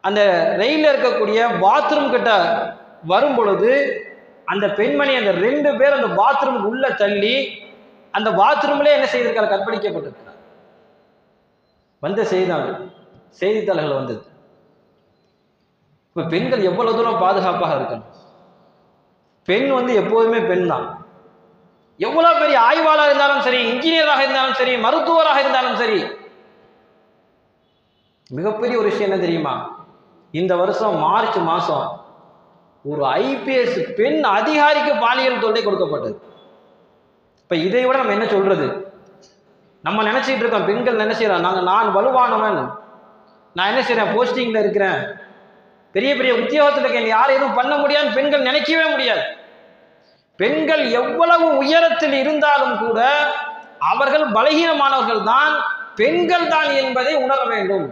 அந்த ரயிலில் இருக்கக்கூடிய பாத்ரூம் கிட்ட வரும் பொழுது அந்த பெண்மணி அந்த 2 பேர் அந்த பாத்ரூமுக்கு உள்ள தள்ளி அந்த பாத்ரூம்லேயே என்ன செய்திருக்காங்க, கற்பழிக்கப்பட்டிருக்கிறார். வந்த செய்தித்தாள்கள் வந்தது. இப்போ பெண்கள் எவ்வளவு தூரம் பாதுகாப்பாக இருக்கணும். பெண் எப்போதுமே பெண் தான். எவ்வளவு பெரிய ஆய்வாளர் இருந்தாலும் சரி, இன்ஜினியராக இருந்தாலும் சரி, மருத்துவராக இருந்தாலும் சரி. மிகப்பெரிய ஒரு விஷயம் என்ன தெரியுமா, இந்த வருஷம் மார்ச் மாசம் ஒரு ஐபிஎஸ் பெண் அதிகாரிக்கு பாலியல் தொல்லை கொடுக்கப்பட்டது. இப்ப இதை விட நம்ம என்ன சொல்றது? நம்ம நினைச்சிட்டு இருக்கோம், பெண்கள் என்ன செய்யறோம், நான் வலுவானவன், நான் என்ன செய்யறேன், போஸ்டிங்ல இருக்கிறேன், பெரிய பெரிய உத்தியோகத்தில் இருக்கேன், யாரும் எதுவும் பண்ண முடியாதுன்னு பெண்கள் நினைக்கவே முடியாது. பெண்கள் எவ்வளவு உயரத்தில் இருந்தாலும் கூட அவர்கள் பலகீனமானவர்கள் தான், பெண்கள் தான் என்பதை உணர வேண்டும்.